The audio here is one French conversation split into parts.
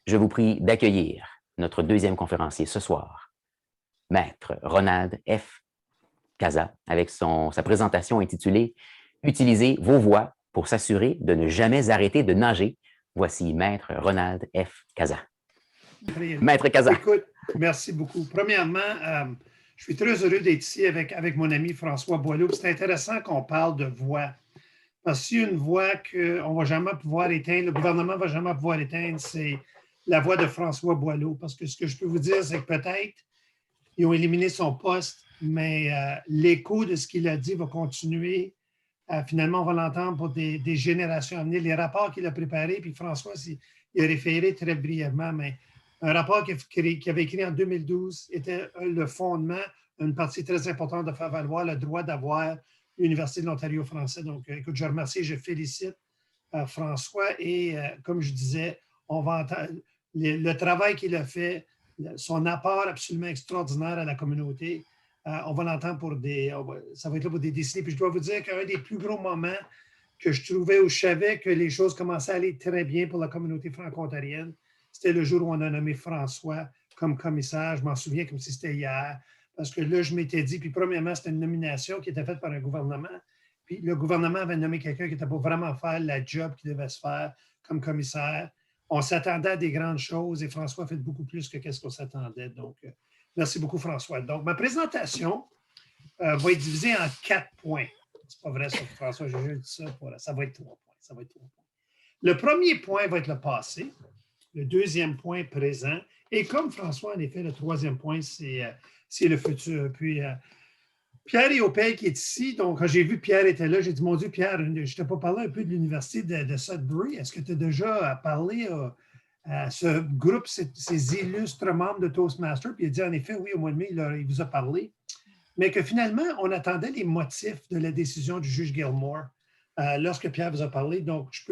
je vous prie d'accueillir notre deuxième conférencier ce soir, Maître Ronald F. Casa, avec sa présentation intitulée « Utilisez vos voix pour s'assurer de ne jamais arrêter de nager ». Voici Maître Ronald F. Casa. Maître Casa. Écoute, merci beaucoup. Premièrement, je suis très heureux d'être ici avec mon ami François Boileau. C'est intéressant qu'on parle de voix. Parce que s'il y a une voix qu'on ne va jamais pouvoir éteindre, le gouvernement ne va jamais pouvoir éteindre, c'est la voix de François Boileau. Parce que ce que je peux vous dire, c'est que peut-être ils ont éliminé son poste, mais l'écho de ce qu'il a dit va continuer. Finalement, on va l'entendre pour des générations à venir. Les rapports qu'il a préparés, puis François, il a référé très brièvement, mais un rapport qu'il avait écrit en 2012 était le fondement, une partie très importante de faire valoir le droit d'avoir l'Université de l'Ontario français. Donc, écoute, je remercie, je félicite François et comme je disais, on va entendre le travail qu'il a fait, son apport absolument extraordinaire à la communauté. On va l'entendre ça va être là pour des décennies. Puis je dois vous dire qu'un des plus gros moments que je trouvais où je savais que les choses commençaient à aller très bien pour la communauté franco-ontarienne, c'était le jour où on a nommé François comme commissaire. Je m'en souviens comme si c'était hier. Parce que là, je m'étais dit, puis premièrement, c'était une nomination qui était faite par un gouvernement. Puis le gouvernement avait nommé quelqu'un qui n'était pas vraiment faire la job qui devait se faire comme commissaire. On s'attendait à des grandes choses et François a fait beaucoup plus que ce qu'on s'attendait. Donc, merci beaucoup, François. Donc, ma présentation va être divisée en 4 points. C'est pas vrai, ça, François, j'ai juste dit ça. Ça va être 3 points. Le premier point va être le passé. Le deuxième point, présent. Et comme François, en effet, le troisième point, c'est le futur. Puis, Pierre Iopel qui est ici. Donc, quand j'ai vu Pierre était là, j'ai dit, mon Dieu, Pierre, je t'ai pas parlé un peu de l'Université de Sudbury. Est-ce que tu as déjà parlé à ce groupe, ces illustres membres de Toastmasters? Puis il a dit, en effet, oui, au mois de mai, il vous a parlé. Mais que finalement, on attendait les motifs de la décision du juge Gilmore lorsque Pierre vous a parlé. Donc, je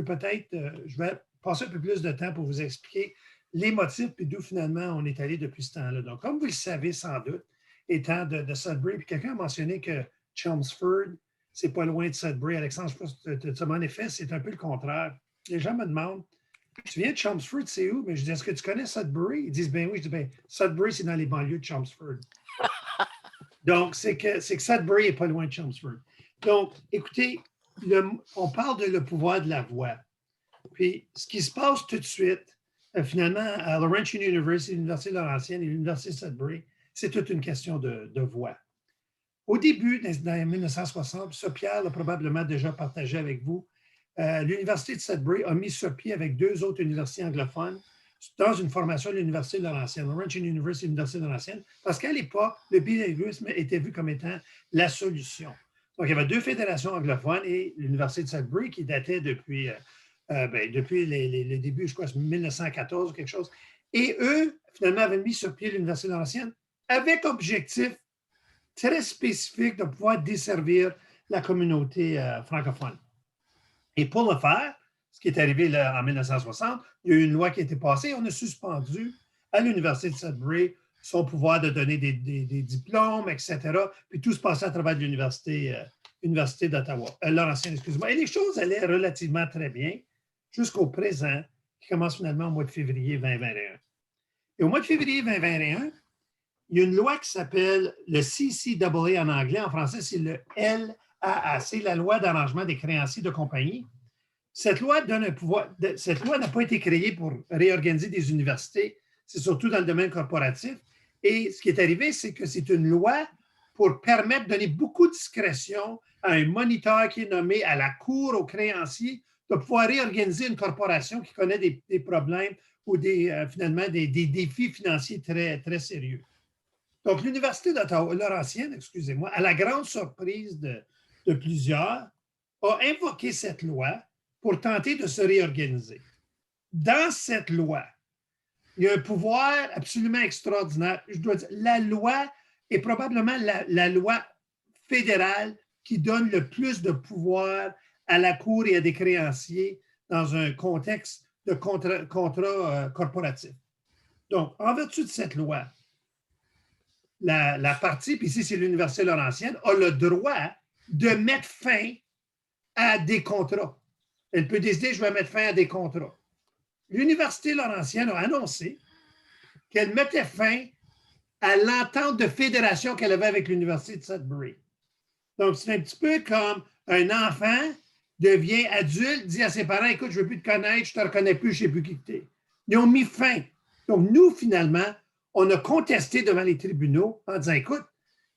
vais passer un peu plus de temps pour vous expliquer les motifs et d'où finalement on est allé depuis ce temps-là. Donc, comme vous le savez sans doute, étant de Sudbury, puis quelqu'un a mentionné que Chelmsford, c'est pas loin de Sudbury. Alexandre, je pense que en effet, c'est un peu le contraire. Les gens me demandent, tu viens de Chelmsford, c'est où? Mais je dis, est-ce que tu connais Sudbury? Ils disent, ben oui. Je dis, ben Sudbury, c'est dans les banlieues de Chelmsford. Donc, c'est que Sudbury n'est pas loin de Chelmsford. Donc, écoutez, on parle de le pouvoir de la voix. Puis, ce qui se passe tout de suite, finalement, à Laurentian University, l'Université Laurentienne et l'Université de Sudbury, c'est toute une question de voix. Au début, dans 1960, ça, Pierre l'a probablement déjà partagé avec vous, l'Université de Sudbury a mis sur pied avec 2 autres universités anglophones dans une formation de l'Université de Laurentienne, Laurentian University et l'Université de Laurentienne, parce qu'à l'époque, le bilinguisme était vu comme étant la solution. Donc, il y avait 2 fédérations anglophones et l'Université de Sudbury qui datait depuis les débuts, je crois, 1914 ou quelque chose. Et eux, finalement, avaient mis sur pied l'Université de Laurentienne avec objectif très spécifique de pouvoir desservir la communauté francophone. Et pour le faire, ce qui est arrivé là, en 1960, il y a eu une loi qui a été passée et on a suspendu à l'Université de Sudbury son pouvoir de donner des diplômes, etc. Puis tout se passait à travers l'Université d'Ottawa, Laurentienne, excusez-moi. Et les choses allaient relativement très bien jusqu'au présent, qui commence finalement au mois de février 2021. Et au mois de février 2021, il y a une loi qui s'appelle le CCAA en anglais. En français, c'est le LAA, c'est la loi d'arrangement des créanciers de compagnie. Cette loi donne un pouvoir. Cette loi n'a pas été créée pour réorganiser des universités, c'est surtout dans le domaine corporatif. Et ce qui est arrivé, c'est que c'est une loi pour permettre de donner beaucoup de discrétion à un moniteur qui est nommé à la cour aux créanciers de pouvoir réorganiser une corporation qui connaît des problèmes ou finalement des défis financiers très, très sérieux. Donc, l'Université d'Ottawa, Laurentienne, excusez-moi, à la grande surprise de plusieurs, a invoqué cette loi pour tenter de se réorganiser. Dans cette loi, il y a un pouvoir absolument extraordinaire. Je dois dire, la loi est probablement la loi fédérale qui donne le plus de pouvoir à la Cour et à des créanciers dans un contexte de contrat corporatif. Donc, en vertu de cette loi, la partie, puis ici c'est l'Université Laurentienne, a le droit de mettre fin à des contrats. Elle peut décider, je vais mettre fin à des contrats. l'Université Laurentienne a annoncé qu'elle mettait fin à l'entente de fédération qu'elle avait avec l'Université de Sudbury. Donc, c'est un petit peu comme un enfant devient adulte, dit à ses parents, écoute, je ne veux plus te connaître, je ne te reconnais plus, je ne sais plus qui tu es. Ils ont mis fin. Donc, nous, finalement, on a contesté devant les tribunaux en disant, écoute,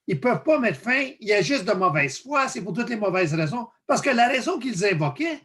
ils ne peuvent pas mettre fin, il y a juste de mauvaise foi, c'est pour toutes les mauvaises raisons. Parce que la raison qu'ils invoquaient,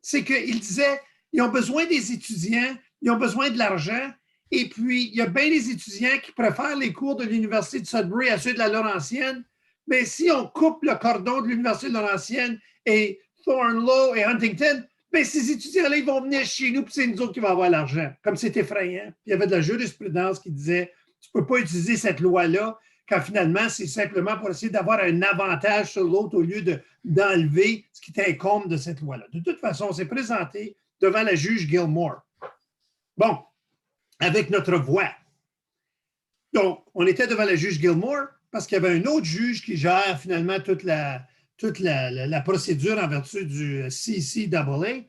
c'est qu'ils disaient, ils ont besoin des étudiants, ils ont besoin de l'argent, et puis il y a bien des étudiants qui préfèrent les cours de l'Université de Sudbury à ceux de la Laurentienne. Mais si on coupe le cordon de l'Université de Laurentienne et Thornlow et Huntington, bien, ces étudiants-là, ils vont venir chez nous, puis c'est nous autres qui vont avoir l'argent. Comme c'est effrayant. Il y avait de la jurisprudence qui disait, tu ne peux pas utiliser cette loi-là quand finalement, c'est simplement pour essayer d'avoir un avantage sur l'autre au lieu d'enlever ce qui t'incombe de cette loi-là. De toute façon, on s'est présenté devant la juge Gilmore. Bon, avec notre voix. Donc, on était devant la juge Gilmore parce qu'il y avait un autre juge qui gère finalement toute la procédure en vertu du CCAA.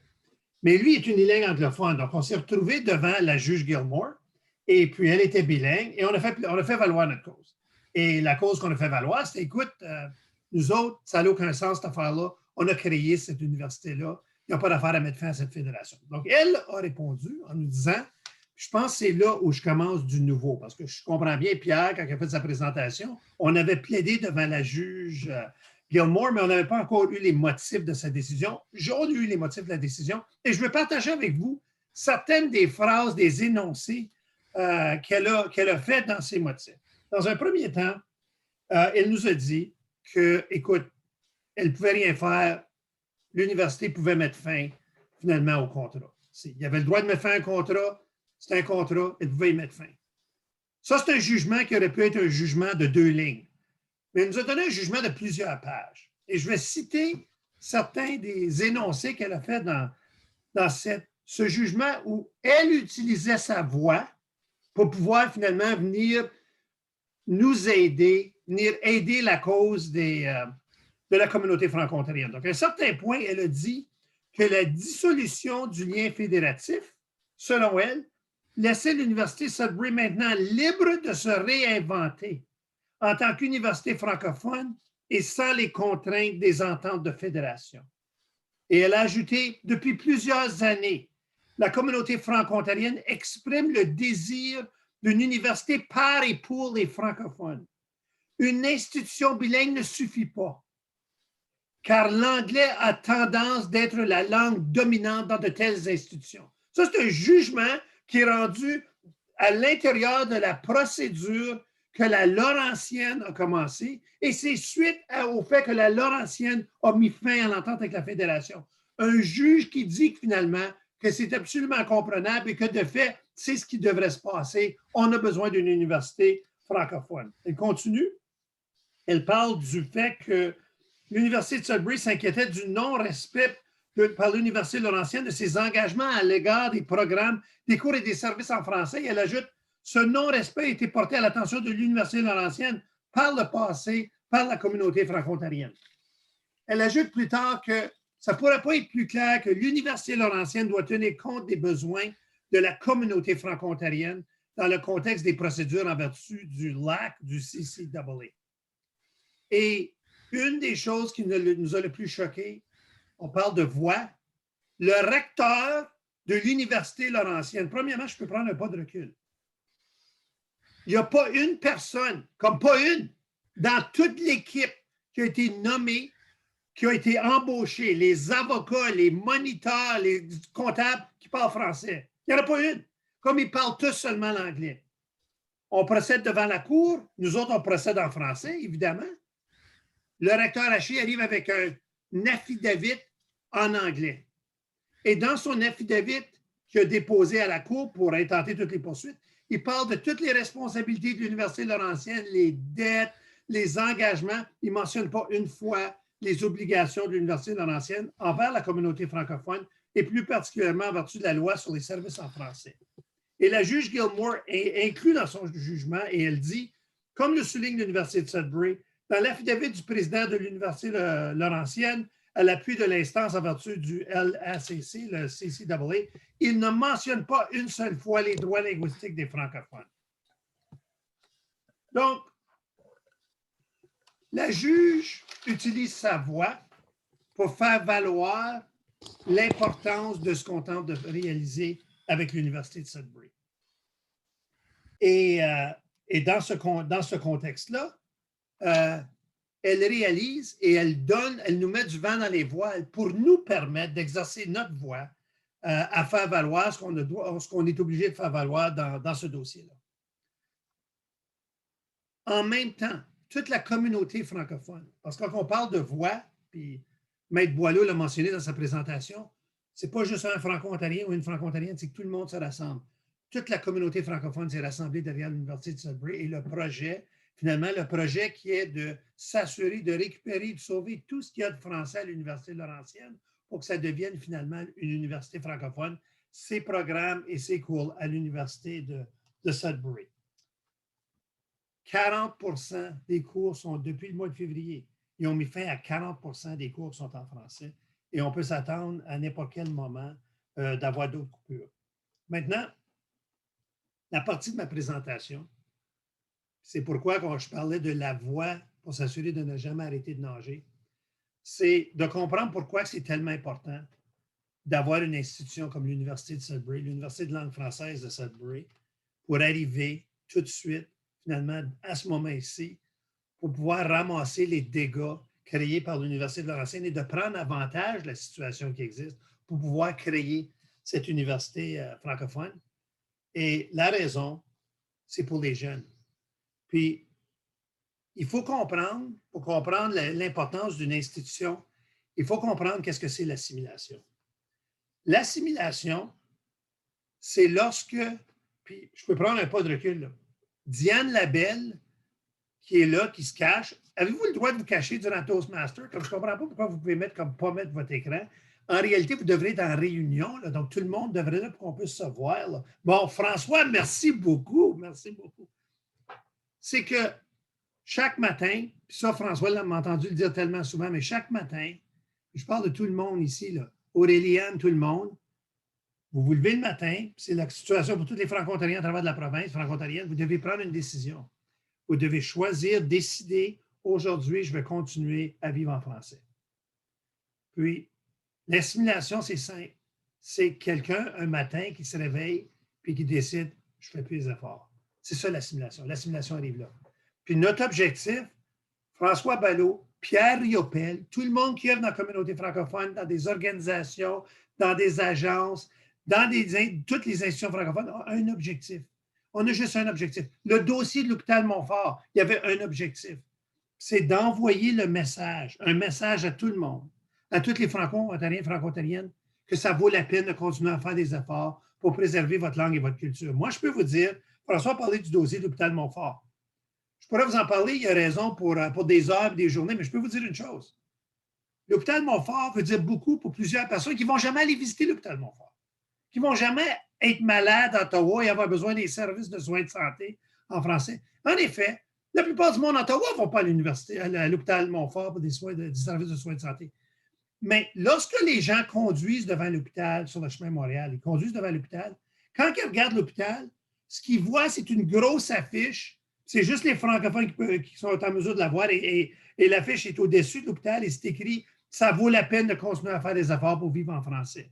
Mais lui est unilingue anglophone. Donc, on s'est retrouvé devant la juge Gilmore et puis elle était bilingue et on a fait valoir notre cause. Et la cause qu'on a fait valoir, c'était, écoute, nous autres, ça n'a aucun sens cette affaire-là. On a créé cette université-là. Il n'y a pas d'affaire à mettre fin à cette fédération. Donc, elle a répondu en nous disant, je pense que c'est là où je commence du nouveau, parce que je comprends bien Pierre, quand il a fait sa présentation, on avait plaidé devant la juge Gilmore, mais on n'avait pas encore eu les motifs de sa décision. J'ai eu les motifs de la décision et je vais partager avec vous certaines des phrases, des énoncés qu'elle a fait dans ses motifs. Dans un premier temps, elle nous a dit que, écoute, elle ne pouvait rien faire, l'université pouvait mettre fin finalement au contrat. Il y avait le droit de mettre fin à un contrat, c'était un contrat, elle pouvait y mettre fin. Ça, c'est un jugement qui aurait pu être un jugement de 2 lignes. Mais elle nous a donné un jugement de plusieurs pages. Et je vais citer certains des énoncés qu'elle a fait dans ce jugement où elle utilisait sa voix pour pouvoir finalement venir nous aider, venir aider la cause de la communauté franco-ontarienne. Donc, à un certain point, elle a dit que la dissolution du lien fédératif, selon elle, laissait l'Université Sudbury maintenant libre de se réinventer en tant qu'université francophone et sans les contraintes des ententes de fédération. Et elle a ajouté, depuis plusieurs années, la communauté franco-ontarienne exprime le désir d'une université par et pour les francophones. Une institution bilingue ne suffit pas, car l'anglais a tendance d'être la langue dominante dans de telles institutions. Ça, c'est un jugement qui est rendu à l'intérieur de la procédure que la Laurentienne a commencé, et c'est suite au fait que la Laurentienne a mis fin à l'entente avec la Fédération. Un juge qui dit que finalement que c'est absolument comprenable et que de fait, c'est ce qui devrait se passer. On a besoin d'une université francophone. Elle continue. Elle parle du fait que l'Université de Sudbury s'inquiétait du non-respect par l'Université Laurentienne de ses engagements à l'égard des programmes, des cours et des services en français. Et elle ajoute, ce non-respect a été porté à l'attention de l'Université Laurentienne par le passé, par la communauté franco-ontarienne. Elle ajoute plus tard que ça ne pourrait pas être plus clair que l'Université Laurentienne doit tenir compte des besoins de la communauté franco-ontarienne dans le contexte des procédures en vertu du LAC, du CCAA. Et une des choses qui nous a le plus choqué, on parle de voix, le recteur de l'Université Laurentienne. Premièrement, je peux prendre un pas de recul. Il n'y a pas une personne, comme pas une, dans toute l'équipe qui a été nommée, qui a été embauchée, les avocats, les moniteurs, les comptables qui parlent français. Il n'y en a pas une. Comme ils parlent tous seulement l'anglais. On procède devant la cour. Nous autres, on procède en français, évidemment. Le recteur Haché arrive avec un affidavit en anglais. Et dans son affidavit qu'il a déposé à la cour pour intenter toutes les poursuites, il parle de toutes les responsabilités de l'Université Laurentienne, les dettes, les engagements. Il ne mentionne pas une fois les obligations de l'Université Laurentienne envers la communauté francophone et plus particulièrement en vertu de la loi sur les services en français. Et la juge Gilmore est inclue dans son jugement et elle dit, comme le souligne l'Université de Sudbury, dans l'affidavit du président de l'Université Laurentienne, à l'appui de l'instance en vertu du LACC, le CCAA, il ne mentionne pas une seule fois les droits linguistiques des francophones. Donc, la juge utilise sa voix pour faire valoir l'importance de ce qu'on tente de réaliser avec l'Université de Sudbury. Et dans ce contexte-là, elle réalise et elle nous met du vent dans les voiles pour nous permettre d'exercer notre voix à faire valoir ce qu'on est obligé de faire valoir dans ce dossier-là. En même temps, toute la communauté francophone, parce que quand on parle de voix, puis Maître Boileau l'a mentionné dans sa présentation, ce n'est pas juste un franco-ontarien ou une franco-ontarienne, c'est que tout le monde se rassemble. Toute la communauté francophone s'est rassemblée derrière l'Université de Sudbury et le projet, finalement, le projet qui est de s'assurer de récupérer, de sauver tout ce qu'il y a de français à l'Université de Laurentienne pour que ça devienne finalement une université francophone, ses programmes et ses cours à l'Université de Sudbury. 40% des cours sont, depuis le mois de février, ils ont mis fin à 40% des cours qui sont en français et on peut s'attendre à n'importe quel moment d'avoir d'autres coupures. Maintenant, la partie de ma présentation, c'est pourquoi quand je parlais de la voix pour s'assurer de ne jamais arrêter de nager, c'est de comprendre pourquoi c'est tellement important d'avoir une institution comme l'Université de Sudbury, l'Université de langue française de Sudbury, pour arriver tout de suite, finalement, à ce moment-ci, pour pouvoir ramasser les dégâts créés par l'Université de Laurentienne et de prendre avantage de la situation qui existe pour pouvoir créer cette université francophone. Et la raison, c'est pour les jeunes. Puis, il faut comprendre, pour comprendre l'importance d'une institution, il faut comprendre qu'est-ce que c'est l'assimilation. L'assimilation, c'est lorsque, puis je peux prendre un pas de recul, là. Diane Labelle, qui est là, qui se cache, avez-vous le droit de vous cacher durant Toastmaster? Comme je ne comprends pas pourquoi vous pouvez mettre comme pas mettre votre écran. En réalité, vous devrez être en réunion, là, donc tout le monde devrait être là pour qu'on puisse se voir. Là. Bon, François, merci beaucoup. Merci beaucoup. C'est que chaque matin, puis ça, François m'a entendu le dire tellement souvent, mais chaque matin, je parle de tout le monde ici, là, Auréliane, tout le monde, vous vous levez le matin, c'est la situation pour tous les franco-ontariens à travers de la province franco-ontarienne, vous devez prendre une décision. Vous devez choisir, décider, aujourd'hui, je vais continuer à vivre en français. Puis, l'assimilation, c'est simple. C'est quelqu'un, un matin, qui se réveille puis qui décide, je ne fais plus les efforts. C'est ça l'assimilation. L'assimilation arrive là. Puis notre objectif, François Ballot, Pierre Riopel, tout le monde qui œuvre dans la communauté francophone, dans des organisations, dans des agences, dans toutes les institutions francophones, ont un objectif. On a juste un objectif. Le dossier de l'hôpital Montfort, il y avait un objectif. C'est d'envoyer le message, un message à tout le monde, à tous les franco-ontariens, franco-ontariennes, que ça vaut la peine de continuer à faire des efforts pour préserver votre langue et votre culture. Moi, je peux vous dire, François a parlé du dossier de l'hôpital Montfort. Je pourrais vous en parler, il y a raison pour des heures, des journées, mais je peux vous dire une chose. L'hôpital Montfort veut dire beaucoup pour plusieurs personnes qui ne vont jamais aller visiter l'hôpital Montfort, qui ne vont jamais être malades à Ottawa et avoir besoin des services de soins de santé en français. En effet, la plupart du monde à Ottawa ne vont pas à l'université, à l'hôpital Montfort pour des services de soins de santé. Mais lorsque les gens conduisent devant l'hôpital sur le chemin Montréal, ils conduisent devant l'hôpital, quand ils regardent l'hôpital, ce qu'ils voient, c'est une grosse affiche. C'est juste les francophones qui sont en mesure de la voir et l'affiche est au-dessus de l'hôpital et c'est écrit « Ça vaut la peine de continuer à faire des efforts pour vivre en français ».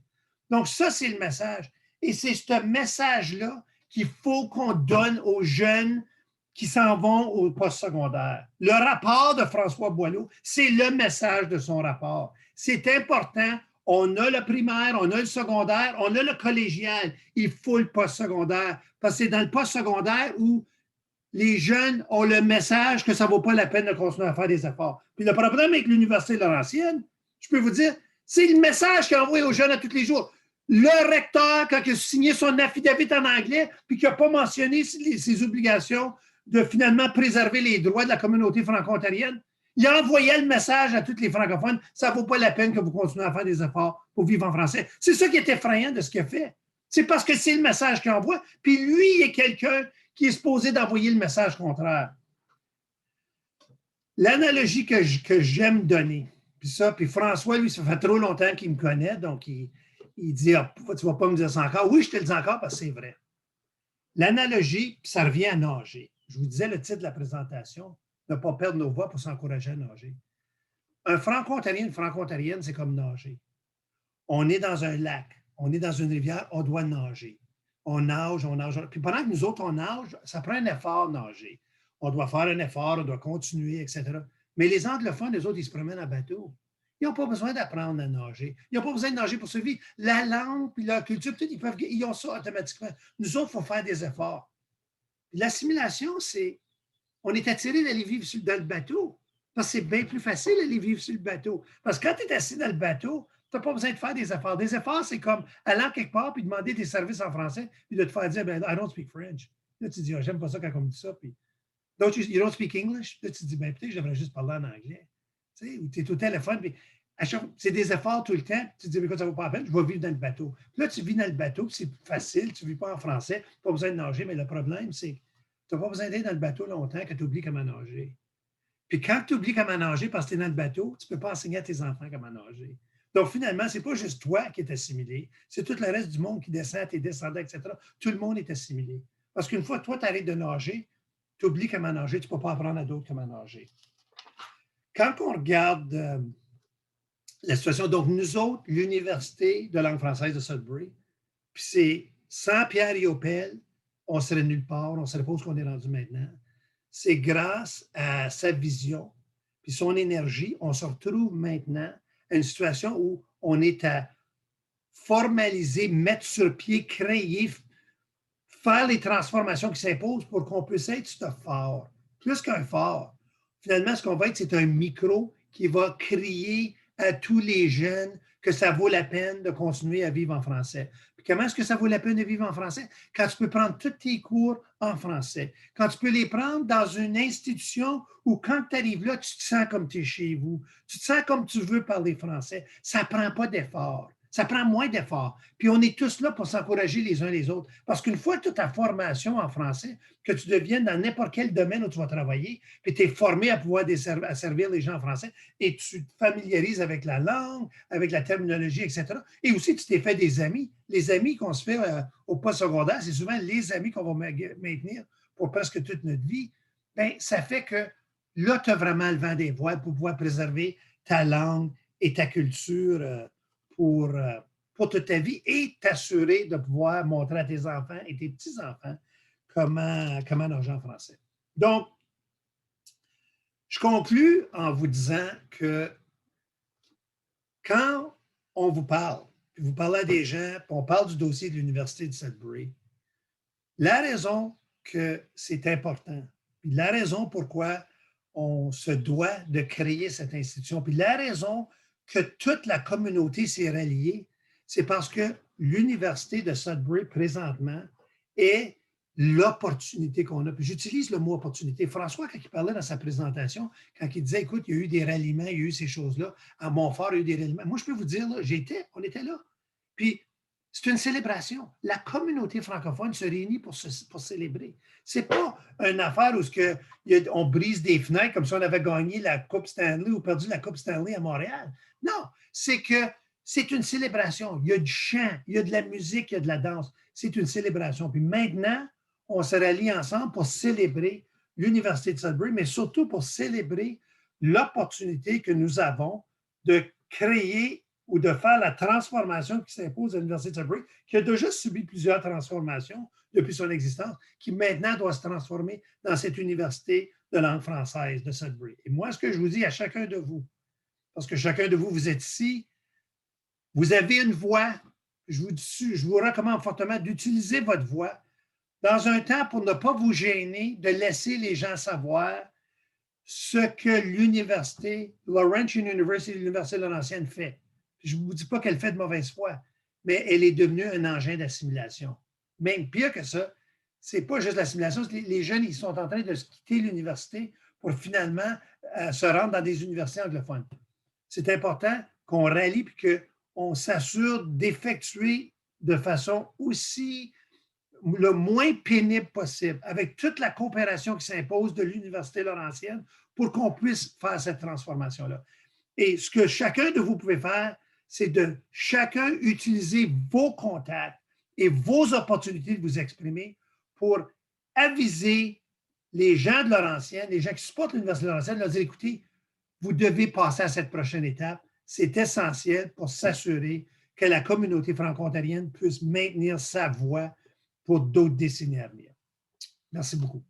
Donc ça, c'est le message. Et c'est ce message-là qu'il faut qu'on donne aux jeunes qui s'en vont au postsecondaire. Le rapport de François Boileau, c'est le message de son rapport. C'est important. On a le primaire, on a le secondaire, on a le collégial. Il faut le postsecondaire parce que c'est dans le postsecondaire où les jeunes ont le message que ça ne vaut pas la peine de continuer à faire des efforts. Puis le problème avec l'Université de Laurentienne, je peux vous dire, c'est le message qu'il envoie aux jeunes à tous les jours. Le recteur, quand il a signé son affidavit en anglais, puis qu'il n'a pas mentionné ses obligations de finalement préserver les droits de la communauté franco-ontarienne, il envoyait le message à tous les francophones, ça ne vaut pas la peine que vous continuez à faire des efforts pour vivre en français. C'est ça qui est effrayant de ce qu'il a fait. C'est parce que c'est le message qu'il envoie, puis lui, il est quelqu'un qui est supposé d'envoyer le message contraire. L'analogie que j'aime donner, Puis François, lui, ça fait trop longtemps qu'il me connaît, donc il dit ah, tu ne vas pas me dire ça encore. Oui, je te le dis encore parce que c'est vrai. L'analogie, puis ça revient à nager. Je vous disais le titre de la présentation, ne pas perdre nos voix pour s'encourager à nager. Un franco-ontarien, une franco-ontarienne, c'est comme nager. On est dans un lac, on est dans une rivière, on doit nager. On nage, on nage. Puis pendant que nous autres, on nage, ça prend un effort nager. On doit faire un effort, on doit continuer, etc. Mais les anglophones, les autres, ils se promènent en bateau. Ils n'ont pas besoin d'apprendre à nager. Ils n'ont pas besoin de nager pour survivre. La langue puis leur culture, peut-être, ils ont ça automatiquement. Nous autres, il faut faire des efforts. L'assimilation, c'est on est attiré d'aller vivre dans le bateau. Parce que c'est bien plus facile d'aller vivre sur le bateau. Parce que quand tu es assis dans le bateau, tu n'as pas besoin de faire des efforts. Des efforts, c'est comme aller quelque part puis demander des services en français puis de te faire dire I don't speak French. Là, tu dis j'aime pas ça quand on me dit ça. Puis you don't speak English? Là, tu dis peut-être que j'aimerais juste parler en anglais. Tu sais, ou tu es au téléphone. Puis c'est des efforts tout le temps. Tu te dis, mais quand ça ne vaut pas la peine, je vais vivre dans le bateau. Puis là, tu vis dans le bateau, c'est facile, tu ne vis pas en français, pas besoin de nager, mais le problème, c'est que tu n'as pas besoin d'être dans le bateau longtemps que tu oublies comment nager. Puis quand tu oublies comment nager parce que tu es dans le bateau, tu ne peux pas enseigner à tes enfants comment nager. Donc finalement, ce n'est pas juste toi qui es assimilé, c'est tout le reste du monde qui descend, tes descendants, etc. Tout le monde est assimilé. Parce qu'une fois que toi, tu arrêtes de nager, tu oublies comment nager, tu ne peux pas apprendre à d'autres comment nager. Quand on regarde la situation, donc nous autres, l'Université de langue française de Sudbury, puis c'est sans Pierre Riopel, on serait nulle part, on ne serait pas où on est rendu maintenant. C'est grâce à sa vision puis son énergie, on se retrouve maintenant à une situation où on est à formaliser, mettre sur pied, créer, faire les transformations qui s'imposent pour qu'on puisse être ce fort. Plus qu'un fort. Finalement, ce qu'on va être, c'est un micro qui va crier à tous les jeunes que ça vaut la peine de continuer à vivre en français. Puis comment est-ce que ça vaut la peine de vivre en français? Quand tu peux prendre tous tes cours en français. Quand tu peux les prendre dans une institution où quand tu arrives là, tu te sens comme tu es chez vous. Tu te sens comme tu veux parler français. Ça ne prend pas d'effort. Ça prend moins d'efforts. Puis on est tous là pour s'encourager les uns les autres. Parce qu'une fois toute ta formation en français, que tu deviennes dans n'importe quel domaine où tu vas travailler, puis tu es formé à pouvoir à servir les gens en français, et tu te familiarises avec la langue, avec la terminologie, etc. Et aussi, tu t'es fait des amis. Les amis qu'on se fait au post-secondaire, c'est souvent les amis qu'on va maintenir pour presque toute notre vie. Bien, ça fait que là, tu as vraiment le vent des voiles pour pouvoir préserver ta langue et ta culture pour toute ta vie et t'assurer de pouvoir montrer à tes enfants et tes petits-enfants comment nager en français. Donc, je conclus en vous disant que quand on vous parle, puis vous parlez à des gens, puis on parle du dossier de l'Université de Sudbury, la raison que c'est important, puis la raison pourquoi on se doit de créer cette institution, puis la raison que toute la communauté s'est ralliée, c'est parce que l'Université de Sudbury, présentement, est l'opportunité qu'on a. Puis j'utilise le mot opportunité. François, quand il parlait dans sa présentation, quand il disait, écoute, il y a eu des ralliements, il y a eu ces choses-là. À Montfort, il y a eu des ralliements. Moi, je peux vous dire, là, on était là. Puis c'est une célébration. La communauté francophone se réunit pour célébrer. Ce n'est pas une affaire où on brise des fenêtres comme si on avait gagné la Coupe Stanley ou perdu la Coupe Stanley à Montréal. Non, c'est que c'est une célébration. Il y a du chant, il y a de la musique, il y a de la danse. C'est une célébration. Puis maintenant, on se rallie ensemble pour célébrer l'Université de Sudbury, mais surtout pour célébrer l'opportunité que nous avons de créer ou de faire la transformation qui s'impose à l'Université de Sudbury, qui a déjà subi plusieurs transformations depuis son existence, qui maintenant doit se transformer dans cette université de langue française de Sudbury. Et moi, ce que je vous dis à chacun de vous, parce que chacun de vous, vous êtes ici, vous avez une voix, je vous recommande fortement d'utiliser votre voix dans un temps pour ne pas vous gêner, de laisser les gens savoir ce que l'université, Laurentian University, l'Université de Laurentienne fait. Je ne vous dis pas qu'elle fait de mauvaise foi, mais elle est devenue un engin d'assimilation. Même pire que ça, ce n'est pas juste l'assimilation, les jeunes, ils sont en train de quitter l'université pour finalement se rendre dans des universités anglophones. C'est important qu'on rallie et qu'on s'assure d'effectuer de façon aussi le moins pénible possible, avec toute la coopération qui s'impose de l'Université Laurentienne pour qu'on puisse faire cette transformation-là. Et ce que chacun de vous pouvez faire, c'est de chacun utiliser vos contacts et vos opportunités de vous exprimer pour aviser les gens de Laurentienne, les gens qui supportent l'Université de Laurentienne, leur dire, écoutez, vous devez passer à cette prochaine étape. C'est essentiel pour s'assurer que la communauté franco-ontarienne puisse maintenir sa voix pour d'autres décennies à venir. Merci beaucoup.